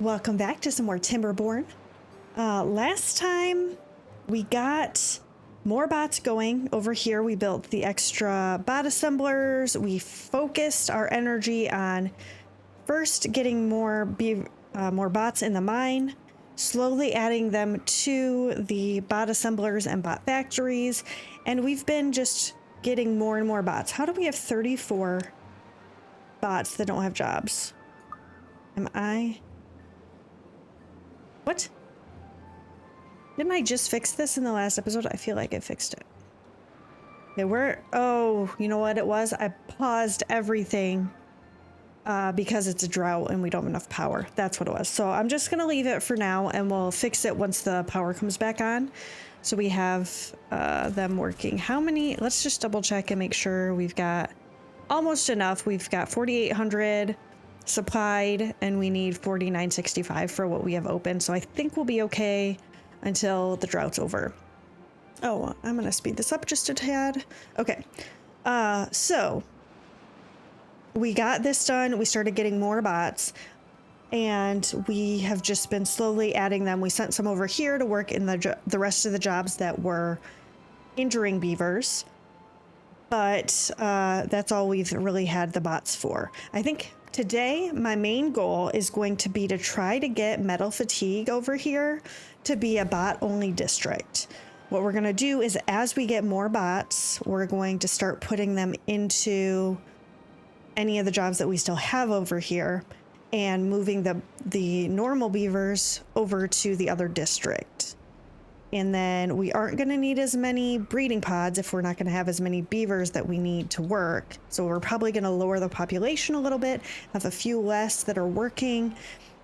Welcome back to some more Timberborn. Last time we got more bots going over here. We built the extra bot assemblers. We focused our energy on first getting more bots in the mine, slowly adding them to the bot assemblers and bot factories, and we've been just getting more and more bots. How do we have 34 bots that don't have jobs? What? Didn't I just fix this in the last episode? I feel like I fixed it. Okay, oh, you know what it was? I paused everything because it's a drought and we don't have enough power. That's what it was. So I'm just gonna leave it for now and we'll fix it once the power comes back on. So we have them working. How many? Let's just double check and make sure we've got almost enough. We've got 4,800 supplied and we need 4,965 for what we have open. So I think we'll be okay until the drought's over. Oh, I'm gonna speed this up just a tad. Okay, so we got this done. We started getting more bots and we have just been slowly adding them. We sent some over here to work in the rest of the jobs that were injuring beavers, but that's all we've really had the bots for. I think today my main goal is going to be to try to get metal fatigue over here to be a bot only district. What we're going to do is as we get more bots, we're going to start putting them into any of the jobs that we still have over here and moving the normal beavers over to the other district. And then we aren't going to need as many breeding pods if we're not going to have as many beavers that we need to work. So we're probably going to lower the population a little bit, have a few less that are working.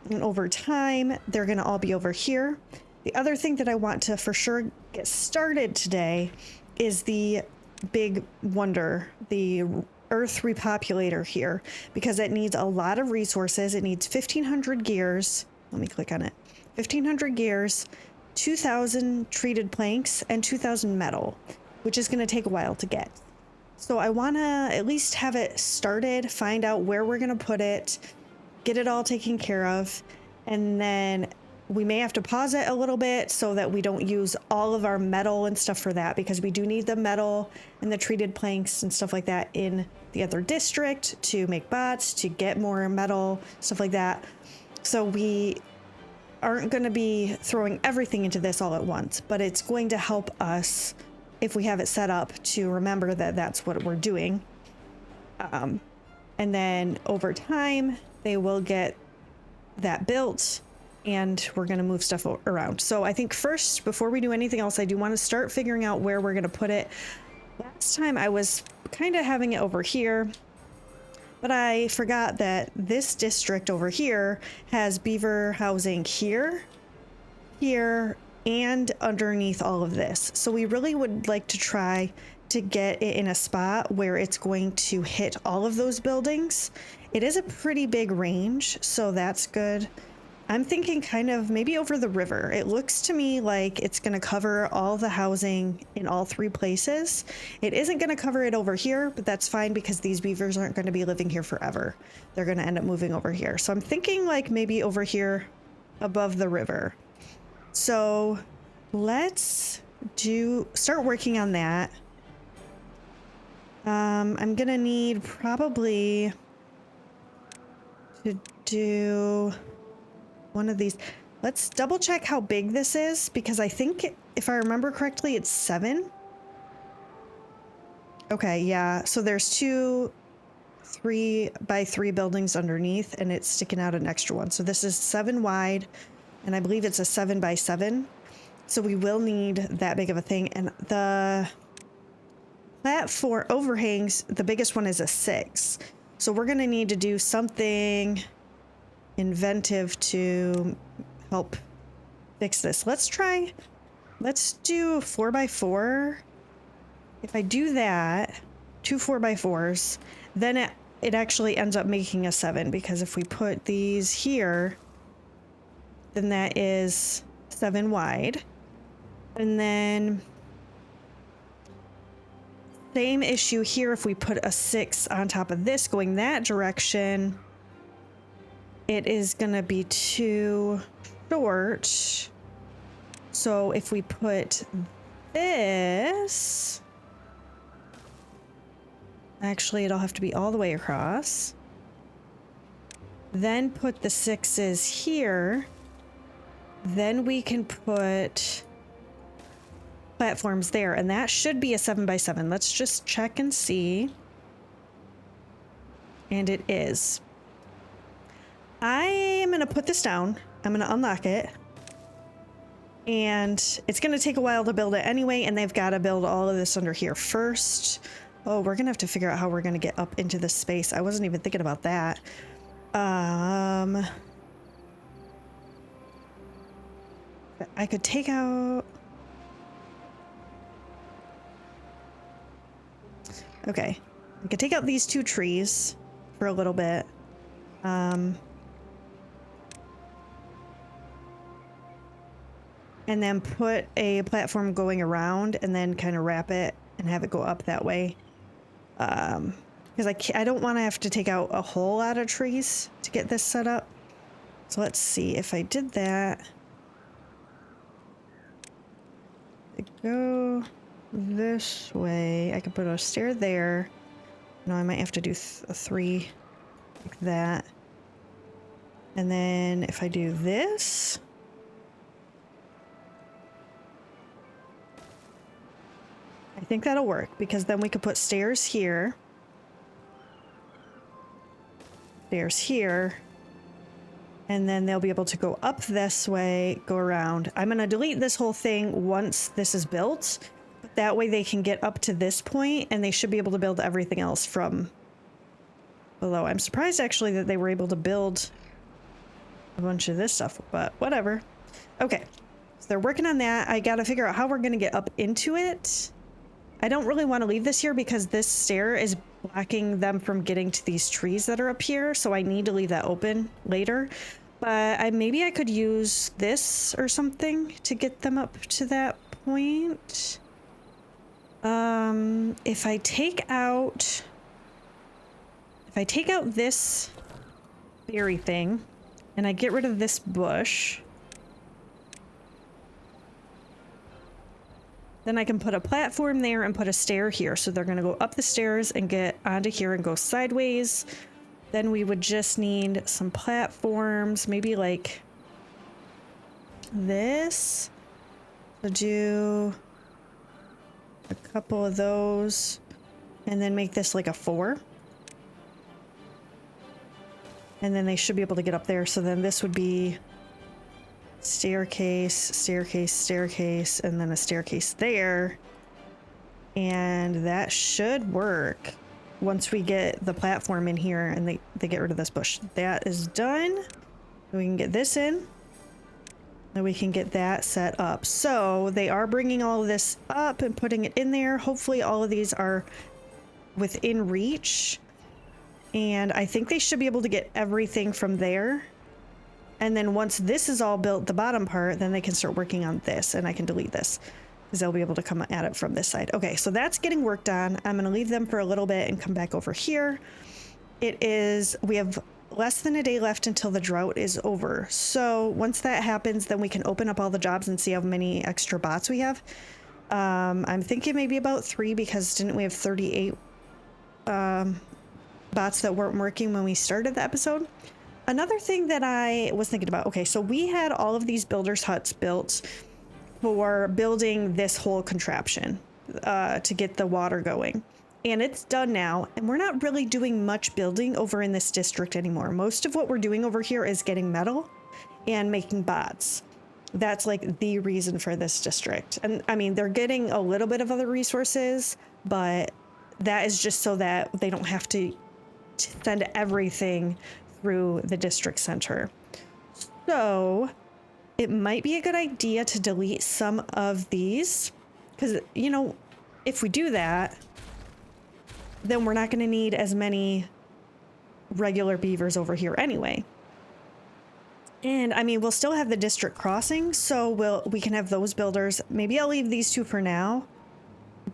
And over time, they're going to all be over here. The other thing that I want to for sure get started today is the big wonder, the Earth Repopulator here, because it needs a lot of resources. It needs 1,500 gears. Let me click on it. 1,500 gears. 2,000 treated planks and 2,000 metal, which is going to take a while to get. So I want to at least have it started, find out where we're going to put it, get it all taken care of, and then we may have to pause it a little bit so that we don't use all of our metal and stuff for that, because we do need the metal and the treated planks and stuff like that in the other district to make bots, to get more metal, stuff like that. So we aren't going to be throwing everything into this all at once, but it's going to help us if we have it set up to remember that that's what we're doing. And then over time, they will get that built and we're going to move stuff around. So I think first, before we do anything else, I do want to start figuring out where we're going to put it. Last time I was kind of having it over here, but I forgot that this district over here has beaver housing here, and underneath all of this. So we really would like to try to get it in a spot where it's going to hit all of those buildings. It is a pretty big range, so that's good. I'm thinking kind of maybe over the river. It looks to me like it's going to cover all the housing in all three places. It isn't going to cover it over here, but that's fine because these beavers aren't going to be living here forever. They're going to end up moving over here. So I'm thinking like maybe over here above the river. So let's start working on that. I'm going to need probably to do one of these. Let's double check how big this is, because I think if I remember correctly, it's 7. Okay, yeah. So there's 2 3x3 buildings underneath, and it's sticking out an extra one. So this is 7 wide, and I believe it's a 7x7. So we will need that big of a thing. And the platform overhangs, the biggest one is a 6. So we're going to need to do something inventive to help fix this. Let's do 4x4. If I do that, 2 4x4s, then it actually ends up making a 7, because if we put these here, then that is 7 wide. And then same issue here. If we put a 6 on top of this going that direction, it is gonna be too short. So if we put this, actually it'll have to be all the way across. Then put the 6s here. Then we can put platforms there, and that should be a 7x7. Let's just check and see. And it is. I am gonna put this down. I'm gonna unlock it. And it's gonna take a while to build it anyway, and they've got to build all of this under here first. Oh, we're gonna have to figure out how we're gonna get up into this space. I wasn't even thinking about that. I could take out... Okay. I could take out these 2 trees for a little bit. And then put a platform going around and then kind of wrap it and have it go up that way. Because I don't want to have to take out a whole lot of trees to get this set up. So let's see if I did that. Go this way. I could put a stair there. No, I might have to do a 3 like that. And then if I do this, I think that'll work, because then we could put stairs here, stairs here, and then they'll be able to go up this way, go around. I'm going to delete this whole thing once this is built. But that way they can get up to this point, and they should be able to build everything else from below. I'm surprised actually that they were able to build a bunch of this stuff, but whatever. Okay, so they're working on that. I got to figure out how we're going to get up into it. I don't really want to leave this here because this stair is blocking them from getting to these trees that are up here, so I need to leave that open later. But maybe I could use this or something to get them up to that point. If I take out this berry thing and I get rid of this bush, then I can put a platform there and put a stair here. So they're going to go up the stairs and get onto here and go sideways. Then we would just need some platforms, maybe like this. So do a couple of those and then make this like a 4. And then they should be able to get up there. So then this would be staircase, staircase, staircase, and then a staircase there. And that should work once we get the platform in here and they get rid of this bush. That is done. We can get this in. And we can get that set up. So they are bringing all of this up and putting it in there. Hopefully all of these are within reach. And I think they should be able to get everything from there. And then once this is all built, the bottom part, then they can start working on this, and I can delete this because they'll be able to come at it from this side. Okay, so that's getting worked on. I'm going to leave them for a little bit and come back over here. We have less than a day left until the drought is over. So once that happens, then we can open up all the jobs and see how many extra bots we have. I'm thinking maybe about 3 because didn't we have 38 bots that weren't working when we started the episode? Another thing that I was thinking about, okay, so we had all of these builders' huts built for building this whole contraption to get the water going. And it's done now, and we're not really doing much building over in this district anymore. Most of what we're doing over here is getting metal and making bots. That's like the reason for this district. And I mean, they're getting a little bit of other resources, but that is just so that they don't have to send everything through the district center. So it might be a good idea to delete some of these because, you know, if we do that, then we're not going to need as many regular beavers over here anyway. And I mean, we'll still have the district crossing, so we can have those builders. Maybe I'll leave these 2 for now,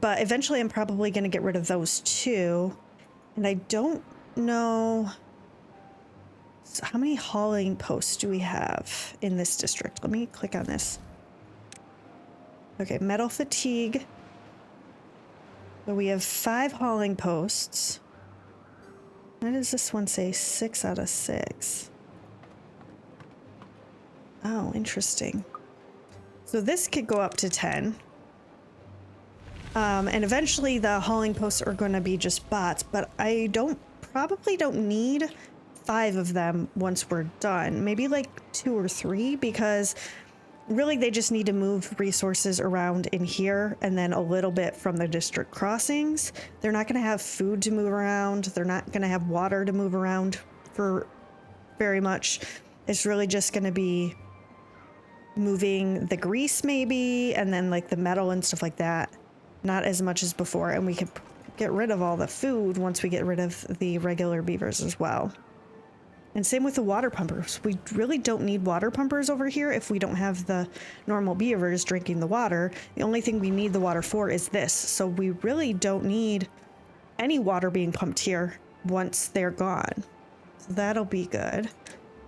but eventually I'm probably going to get rid of those 2. And I don't know. So how many hauling posts do we have in this district? Let me click on this. Okay, metal fatigue. So we have 5 hauling posts. Why does this one say 6 out of 6? Oh, interesting. So this could go up to 10. And eventually the hauling posts are going to be just bots, but I probably don't need 5 of them once we're done. Maybe like 2 or 3, because really they just need to move resources around in here and then a little bit from the district crossings. They're not going to have food to move around. They're not going to have water to move around for very much. It's really just going to be moving the grease maybe, and then like the metal and stuff like that. Not as much as before, and we could get rid of all the food once we get rid of the regular beavers as well. And same with the water pumpers. We really don't need water pumpers over here if we don't have the normal beavers drinking the water. The only thing we need the water for is this. So we really don't need any water being pumped here once they're gone. So that'll be good.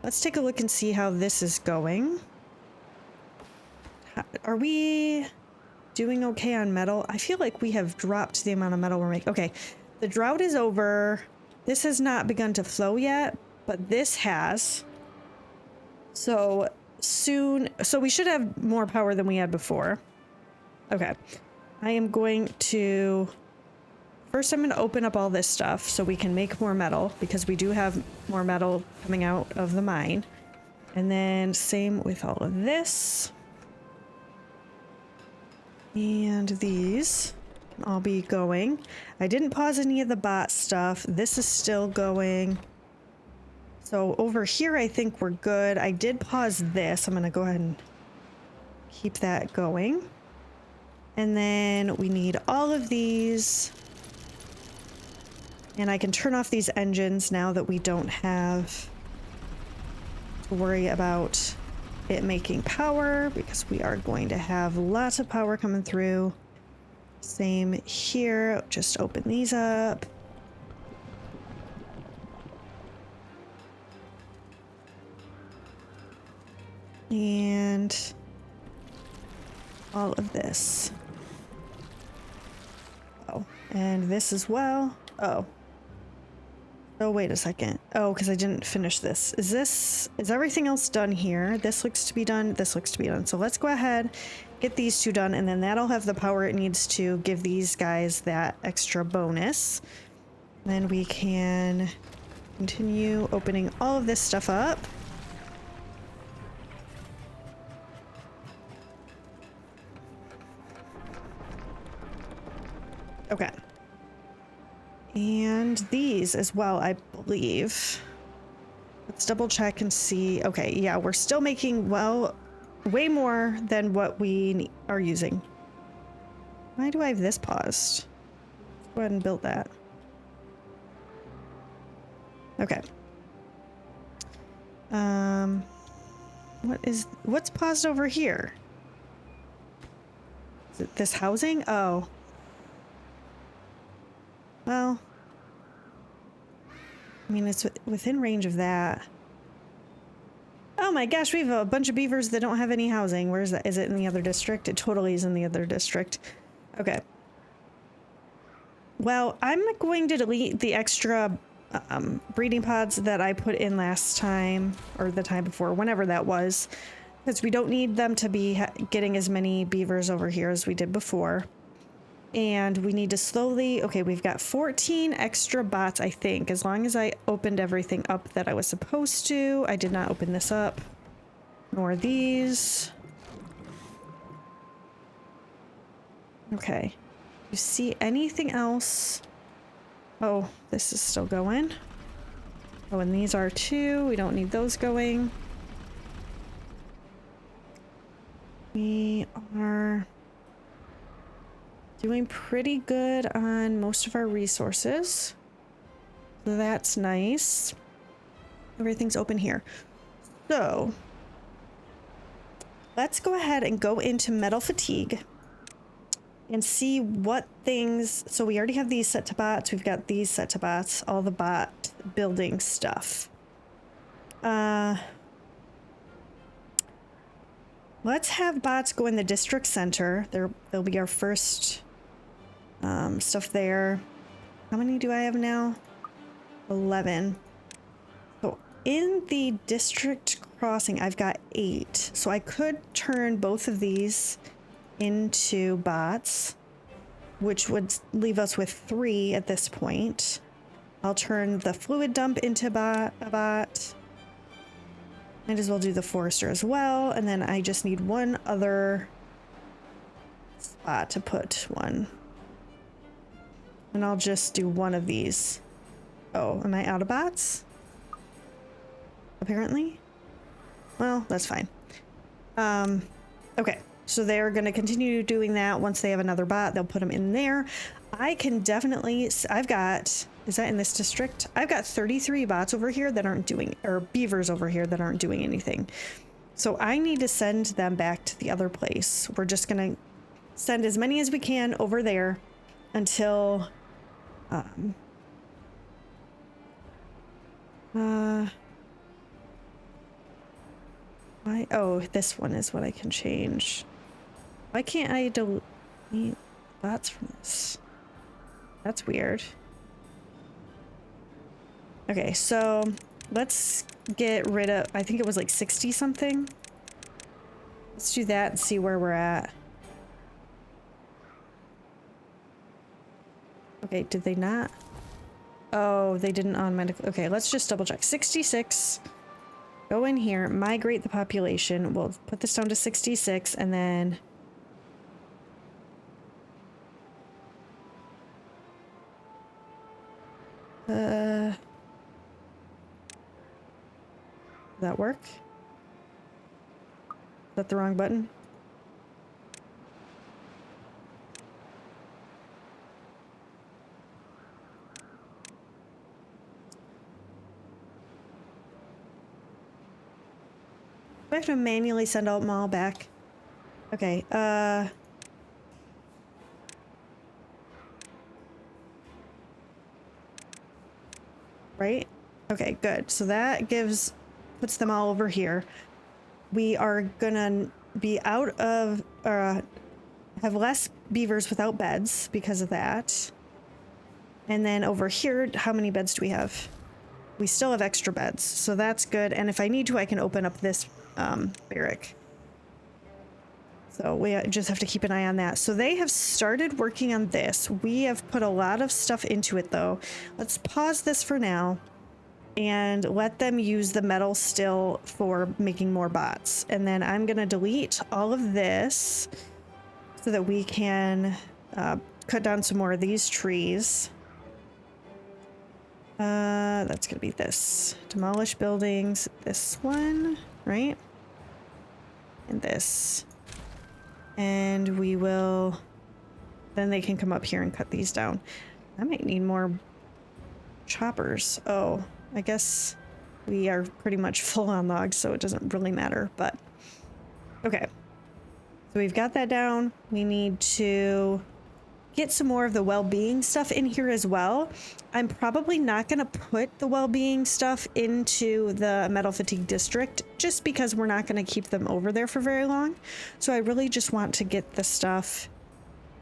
Let's take a look and see how this is going. Are we doing okay on metal? I feel like we have dropped the amount of metal we're making. Okay, the drought is over. This has not begun to flow yet, but this has. So soon, so we should have more power than we had before. Okay, I am going to, first I'm going to open up all this stuff so we can make more metal, because we do have more metal coming out of the mine. And then same with all of this. And these can all be going. I didn't pause any of the bot stuff. This is still going. So over here, I think we're good. I did pause this. I'm going to go ahead and keep that going. And then we need all of these. And I can turn off these engines now that we don't have to worry about it making power, because we are going to have lots of power coming through. Same here. Just open these up. And all of this. Oh, and this as well. Oh. Oh, wait a second. Oh, because I didn't finish this. Is everything else done here? This looks to be done. This looks to be done. So let's go ahead, get these 2 done, and then that'll have the power it needs to give these guys that extra bonus. Then we can continue opening all of this stuff up. Okay. And these as well, I believe. Let's double check and see. Okay, yeah, we're still making, well, way more than what we are using. Why do I have this paused? Let's go ahead and build that. Okay. What's paused over here? Is it this housing? Oh. Well, I mean, it's within range of that. Oh my gosh, we have a bunch of beavers that don't have any housing. Where is that? Is it in the other district? It totally is in the other district. Okay. Well, I'm going to delete the extra breeding pods that I put in last time, or the time before, whenever that was, because we don't need them to be getting as many beavers over here as we did before. And we need to slowly, okay, we've got 14 extra bots, I think, as long as I opened everything up that I was supposed to. I did not open this up, nor these. Okay. You see anything else? Oh, this is still going. Oh, and these are too. We don't need those going. We are doing pretty good on most of our resources. So that's nice. Everything's open here. So let's go ahead and go into metal fatigue and see what things. So we already have these set to bots. We've got these set to bots, all the bot building stuff. Let's have bots go in the district center. They'll be our first stuff there. How many do I have now? 11. So in the district crossing, I've got 8. So I could turn both of these into bots, which would leave us with 3 at this point. I'll turn the fluid dump into a bot. Might as well do the forester as well. And then I just need one other spot to put one. And I'll just do one of these. Oh, am I out of bots? Apparently. Well, that's fine. Okay, so they're going to continue doing that. Once they have another bot, they'll put them in there. I can definitely, I've got, is that in this district? I've got 33 bots over here that aren't doing, or beavers over here that aren't doing anything. So I need to send them back to the other place. We're just going to send as many as we can over there until, oh, this one is what I can change. Why can't I delete bots from this? That's weird. Okay, so let's get rid of, I think it was like 60 something. Let's do that and see where we're at. Okay, did they not? Oh, they didn't automatically. Okay, let's just double check. 66. Go in here, migrate the population. We'll put this down to 66 and then... Does that work? Is that the wrong button? Do I have to manually send them all back? Okay, right? Okay, good. So that puts them all over here. We are gonna be out of, have less beavers without beds because of that. And then over here, how many beds do we have? We still have extra beds, so that's good. And if I need to, I can open up this barrack. So we just have to keep an eye on that. So they have started working on this. We have put a lot of stuff into it though. Let's pause this for now and let them use the metal still for making more bots. And then I'm gonna delete all of this so that we can cut down some more of these trees. That's gonna be this. Demolish buildings, this one, right? And this. And we will, then they can come up here and cut these down. I might need more choppers. Oh, I guess we are pretty much full on logs, so it doesn't really matter, but okay. So we've got that down. We need to get some more of the well-being stuff in here as well. I'm probably not going to put the well-being stuff into the metal fatigue district just because we're not going to keep them over there for very long. So I really just want to get the stuff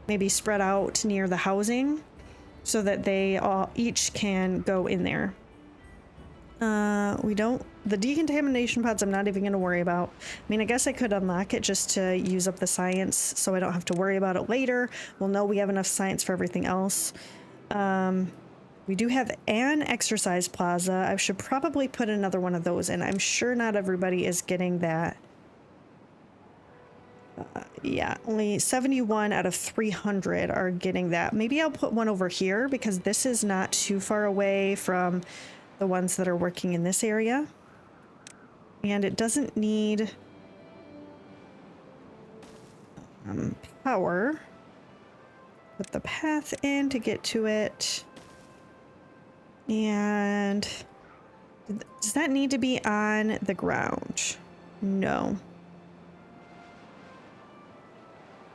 maybe spread out near the housing so that they all each can go in there. The decontamination pods I'm not even going to worry about. I mean, I guess I could unlock it just to use up the science so I don't have to worry about it later. We'll know we have enough science for everything else. We do have an exercise plaza. I should probably put another one of those in. I'm sure not everybody is getting that. Yeah, only 71 out of 300 are getting that. Maybe I'll put one over here because this is not too far away from the ones that are working in this area. And it doesn't need power. Put the path in to get to it. And does that need to be on the ground? No.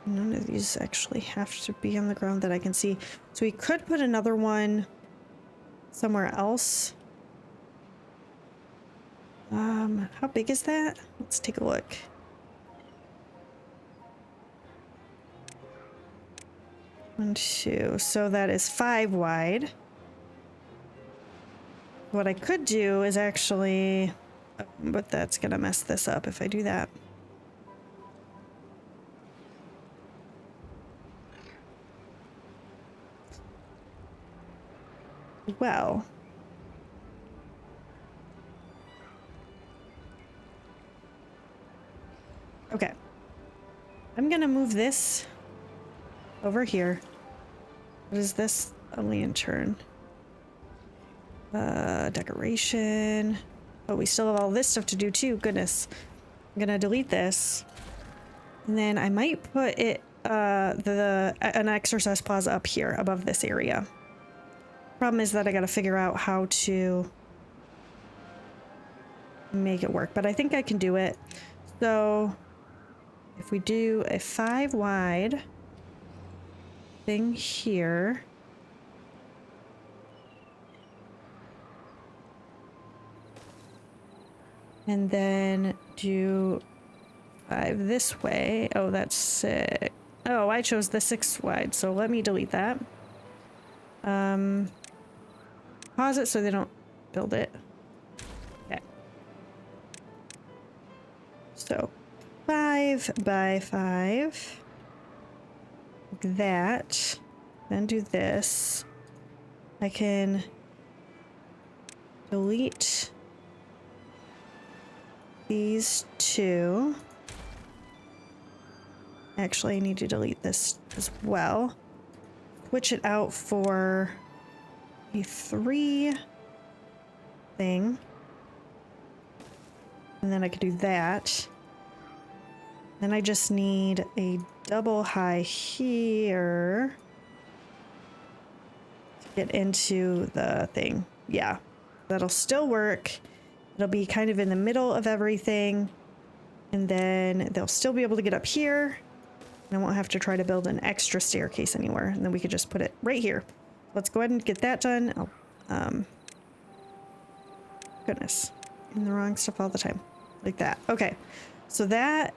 None of these actually have to be on the ground that I can see. So we could put another one somewhere else. How big is that? Let's take a look. One, two. So that is 5 wide. What I could do is actually, but that's gonna mess this up if I do that. Well. Okay. I'm gonna move this over here. What is this? A lantern. Decoration. Oh, we still have all this stuff to do too. Goodness. I'm gonna delete this. And then I might put it, an exercise plaza up here above this area. Problem is that I gotta figure out how to make it work, but I think I can do it. So if we do a 5 wide thing here. And then do 5 this way. Oh, that's 6. Oh, I chose the 6 wide, so let me delete that. Pause it so they don't build it. Okay. So 5 by 5. Like that. Then do this. I can delete these 2. Actually, I need to delete this as well. Switch it out for a 3 thing. And then I could do that. Then I just need a double high here to get into the thing. Yeah, that'll still work. It'll be kind of in the middle of everything. And then they'll still be able to get up here. And I won't have to try to build an extra staircase anywhere. And then we could just put it right here. Let's go ahead and get that done. Oh, goodness. I'm the wrong stuff all the time. Like that. Okay. So that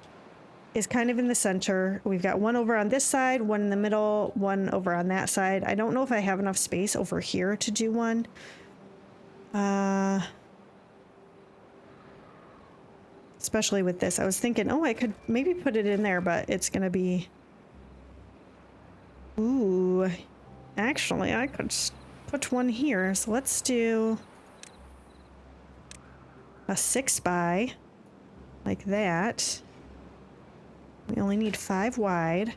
is kind of in the center. We've got one over on this side, one in the middle, one over on that side. I don't know if I have enough space over here to do one. Especially with this. I was thinking, oh, I could maybe put it in there, but it's going to be... Ooh. Actually, I could put one here. So let's do a 6 by, like that. We only need 5 wide.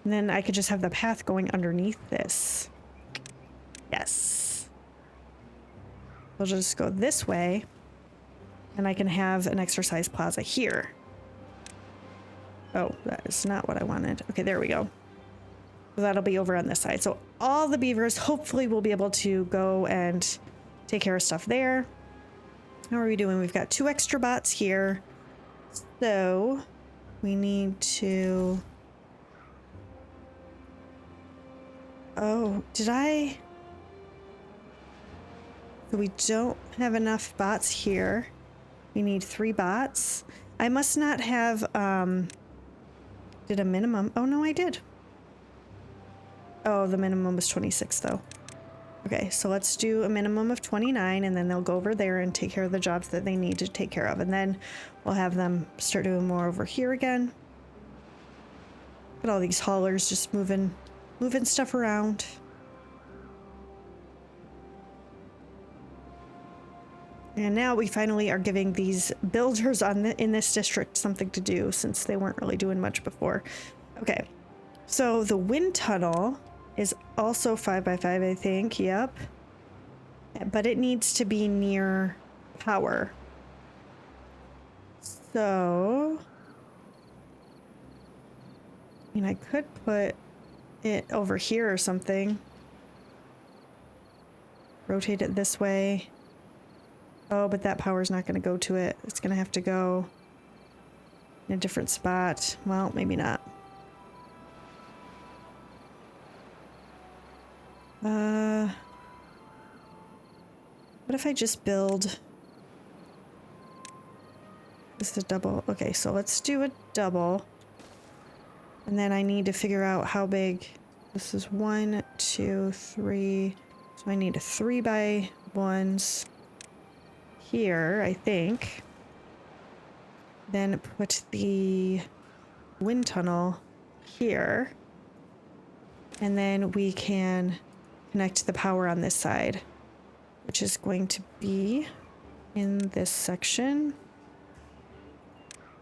And then I could just have the path going underneath this. Yes. We'll just go this way. And I can have an exercise plaza here. Oh, that is not what I wanted. Okay, there we go. So that'll be over on this side. So all the beavers hopefully will be able to go and take care of stuff there. How are we doing? We've got 2 extra bots here. So we need to... Oh, did I... So we don't have enough bots here. We need 3 bots. I must not have, did a minimum. Oh, no, I did. Oh, the minimum was 26, though. Okay, so let's do a minimum of 29, and then they'll go over there and take care of the jobs that they need to take care of. And then we'll have them start doing more over here again. Look at all these haulers just moving stuff around. And now we finally are giving these builders in this district something to do, since they weren't really doing much before. Okay, so the wind tunnel is also 5 by 5, I think. Yep. But it needs to be near power. So, I mean, I could put it over here or something. Rotate it this way. Oh, but that power's not going to go to it. It's going to have to go in a different spot. Well, maybe not. What if I just build This is a double. Okay, so let's do a double. And then I need to figure out how big. This is 1, 2, 3. So I need a 3x1s here, I think. Then put the wind tunnel here. And then we can connect the power on this side, which is going to be in this section.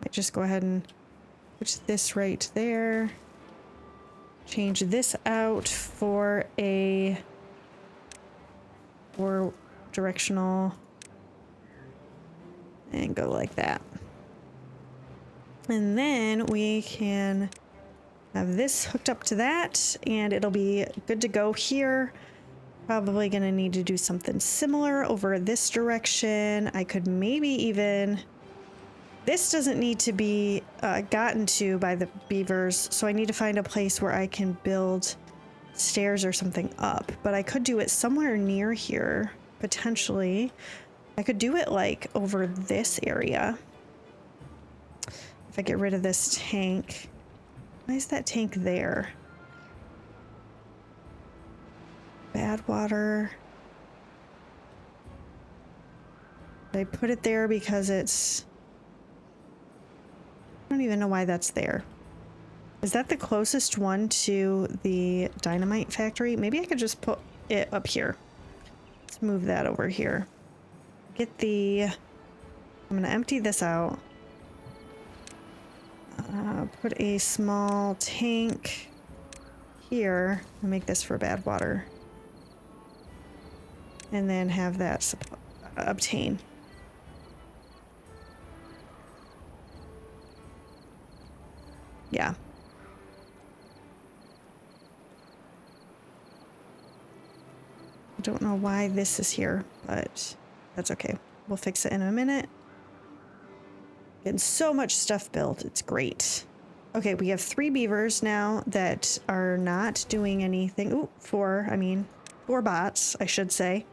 I just go ahead and put this right there. Change this out for a 4 directional and go like that. And then we can have this hooked up to that and it'll be good to go here. Probably gonna need to do something similar over this direction. I could maybe even, this doesn't need to be gotten to by the beavers, so I need to find a place where I can build stairs or something up, but I could do it somewhere near here, potentially. I could do it like over this area. If I get rid of this tank. Why is that tank there? Badwater. I put it there because it's... I don't even know why that's there. Is that the closest one to the dynamite factory? Maybe I could just put it up here. Let's move that over here. Get the... I'm gonna empty this out. Put a small tank here and make this for bad water. And then have that obtain. Yeah. I don't know why this is here, but that's okay. We'll fix it in a minute. Getting so much stuff built. It's great. Okay, we have 3 beavers now that are not doing anything. Ooh, 4 bots, I should say.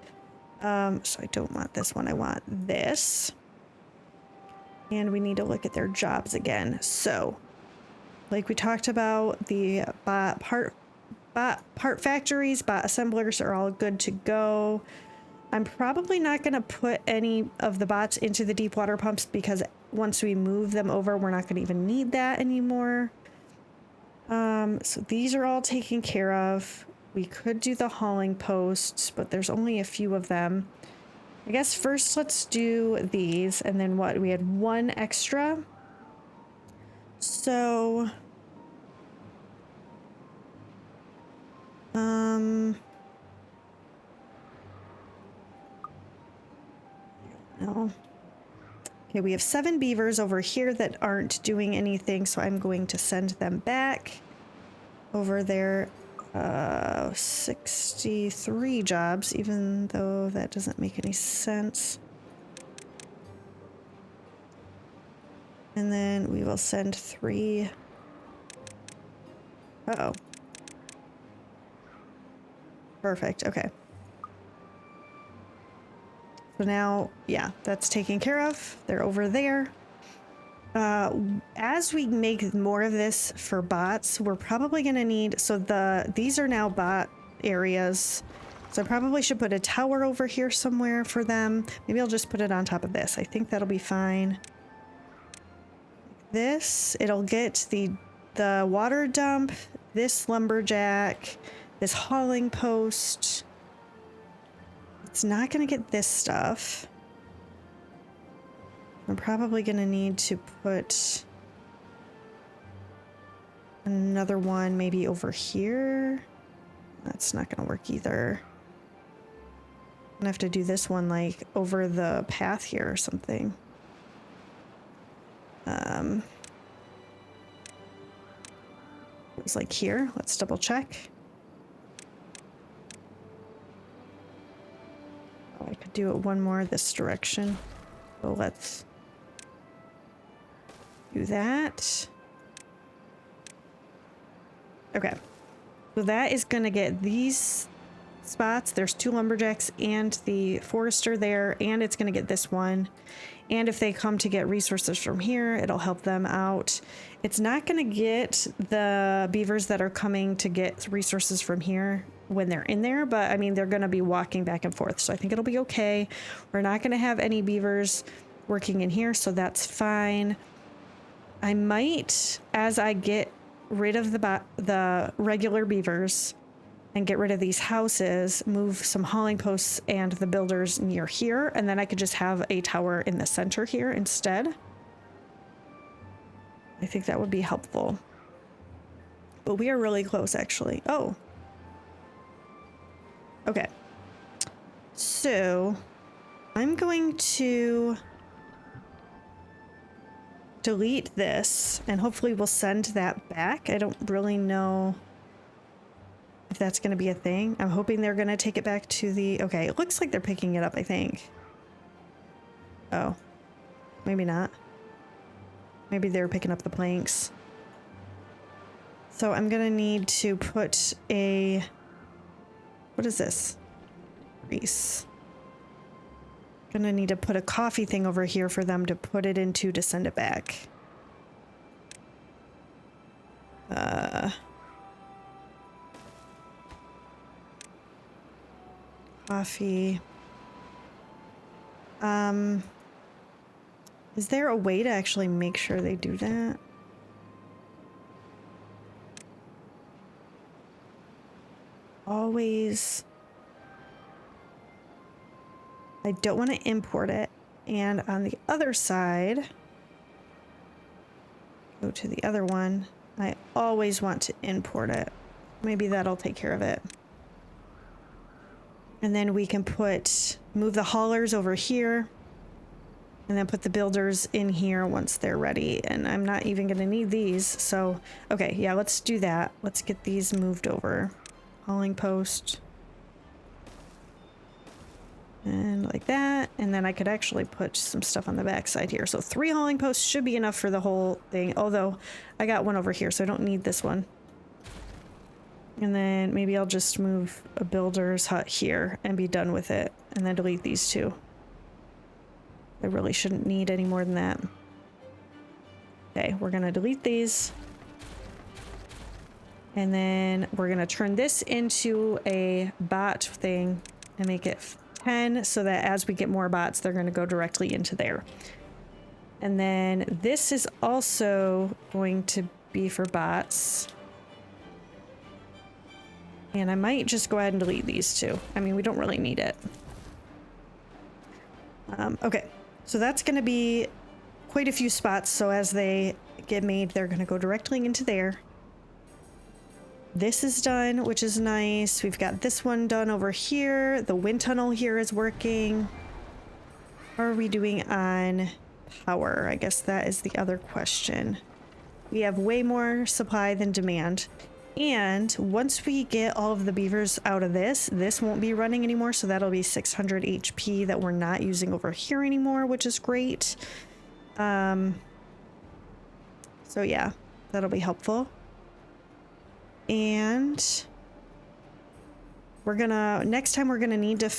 So I don't want this one. I want this. And we need to look at their jobs again. So, like we talked about, the part factories, bot assemblers are all good to go. I'm probably not going to put any of the bots into the deep water pumps because once we move them over, we're not going to even need that anymore. So these are all taken care of. We could do the hauling posts, but there's only a few of them. I guess first let's do these, and then what? We had 1 extra. So... No. Okay, we have 7 beavers over here that aren't doing anything, so I'm going to send them back over there. 63 jobs, even though that doesn't make any sense. And then we will send 3. Uh-oh. Perfect, okay. So now, yeah, that's taken care of. They're over there. As we make more of this for bots, we're probably going to need... So these are now bot areas. So I probably should put a tower over here somewhere for them. Maybe I'll just put it on top of this. I think that'll be fine. This, it'll get the water dump, this lumberjack, this hauling post... It's not going to get this stuff. I'm probably going to need to put another one maybe over here. That's not going to work either. I'm going to have to do this one like over the path here or something. It was like here. Let's double check. I could do it one more this direction. So let's do that. Okay. So that is going to get these spots. There's 2 lumberjacks and the forester there, and it's going to get this one. And if they come to get resources from here, it'll help them out. It's not going to get the beavers that are coming to get resources from here when they're in there, but I mean, they're going to be walking back and forth, so I think it'll be okay. We're not going to have any beavers working in here, so that's fine. I might, as I get rid of the regular beavers and get rid of these houses, move some hauling posts and the builders near here, and then I could just have a tower in the center here instead. I think that would be helpful. But we are really close, actually. Oh. Okay. So I'm going to delete this, and hopefully we'll send that back. I don't really know if that's going to be a thing. I'm hoping they're going to take it back to the... Okay, it looks like they're picking it up, I think. Oh. Maybe not. Maybe they're picking up the planks. So I'm going to need to put a... What is this? Grease. Going to need to put a coffee thing over here for them to put it into to send it back. Coffee. Is there a way to actually make sure they do that? Always. I don't want to import it. And on the other side, go to the other one. I always want to import it. Maybe that'll take care of it. And then we can move the haulers over here and then put the builders in here once they're ready. And I'm not even going to need these. So, okay, yeah, let's do that. Let's get these moved over. Hauling post. And like that. And then I could actually put some stuff on the back side here. So 3 hauling posts should be enough for the whole thing. Although I got one over here, so I don't need this one. And then maybe I'll just move a builder's hut here and be done with it. And then delete these 2. I really shouldn't need any more than that. Okay, we're going to delete these. And then we're going to turn this into a bot thing and make it 10 so that as we get more bots, they're going to go directly into there. And then this is also going to be for bots. And I might just go ahead and delete these 2. I mean, we don't really need it. Okay, so that's going to be quite a few spots. So as they get made, they're going to go directly into there. This is done, which is nice. We've got this one done over here. The wind tunnel here is working. How are we doing on power? I guess that is the other question. We have way more supply than demand. And once we get all of the beavers out of this won't be running anymore. So that'll be 600 HP that we're not using over here anymore, which is great. So yeah, that'll be helpful. And next time we're gonna need to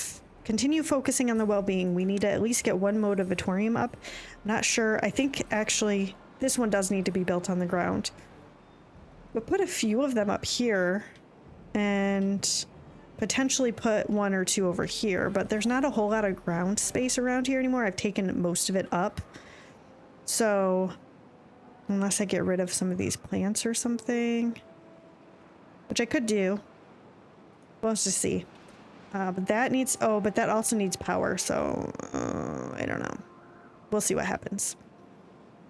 continue focusing on the well-being. We need to at least get one motivatorium up. I'm not sure. I think actually this one does need to be built on the ground. We'll put a few of them up here and potentially put 1 or 2 over here, but there's not a whole lot of ground space around here anymore. I've taken most of it up. So unless I get rid of some of these plants or something, which I could do. Well, let's just see. But that needs, but that also needs power. So I don't know. We'll see what happens.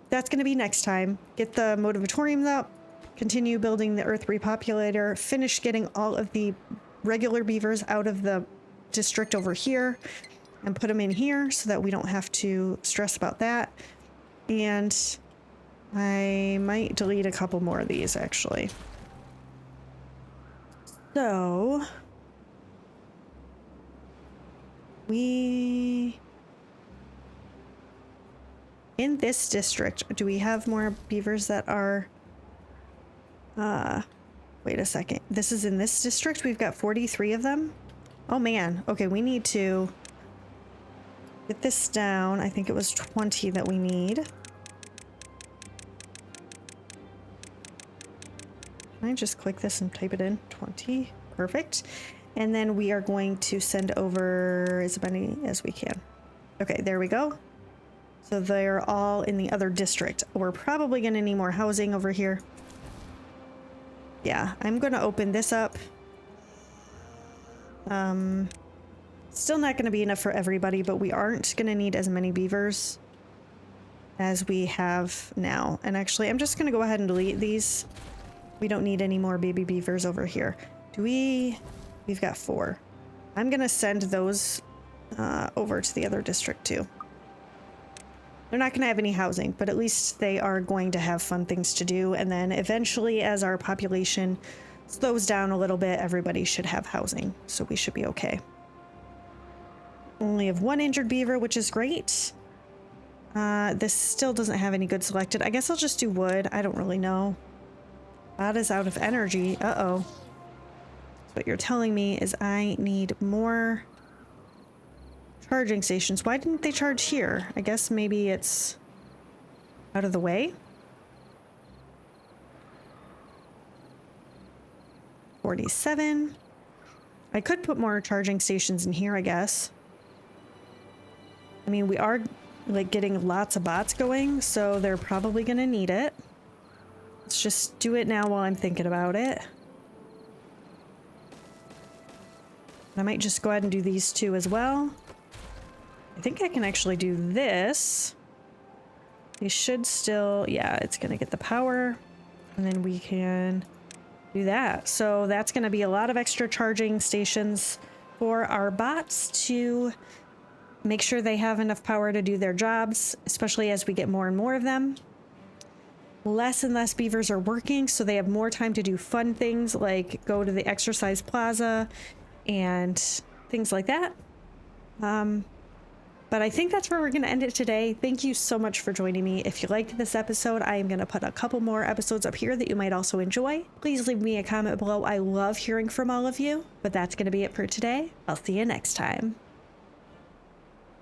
That's going to be next time. Get the motivatoriums up. Continue building the Earth Repopulator, finish getting all of the regular beavers out of the district over here and put them in here so that we don't have to stress about that. And I might delete a couple more of these actually. So in this district, do we have more beavers that are wait a second. This is in this district. We've got 43 of them. Oh man. Okay, we need to get this down. I think it was 20 that we need. Can I just click this and type it in? 20. Perfect. And then we are going to send over as many as we can. Okay, there we go. So they're all in the other district. We're probably going to need more housing over here. Yeah, I'm going to open this up. Still not going to be enough for everybody, but we aren't going to need as many beavers as we have now. And actually, I'm just going to go ahead and delete these. We don't need any more baby beavers over here. Do we? We've got 4. I'm going to send those over to the other district too. They're not going to have any housing, but at least they are going to have fun things to do. And then eventually, as our population slows down a little bit, everybody should have housing. So we should be okay. Only have 1 injured beaver, which is great. This still doesn't have any good selected. I guess I'll just do wood. I don't really know. That is out of energy. Uh-oh. So what you're telling me is I need more charging stations. Why didn't they charge here? I guess maybe it's out of the way. 47. I could put more charging stations in here, I guess. I mean, we are like getting lots of bots going, so they're probably gonna need it. Let's just do it now while I'm thinking about it. I might just go ahead and do these 2 as well. I think I can actually do this. We should still, yeah, it's gonna get the power, and then we can do that. So that's gonna be a lot of extra charging stations for our bots to make sure they have enough power to do their jobs, especially as we get more and more of them. Less and less beavers are working, so they have more time to do fun things like go to the exercise plaza and things like that. But I think that's where we're going to end it today. Thank you so much for joining me. If you liked this episode, I am going to put a couple more episodes up here that you might also enjoy. Please leave me a comment below. I love hearing from all of you. But that's going to be it for today. I'll see you next time.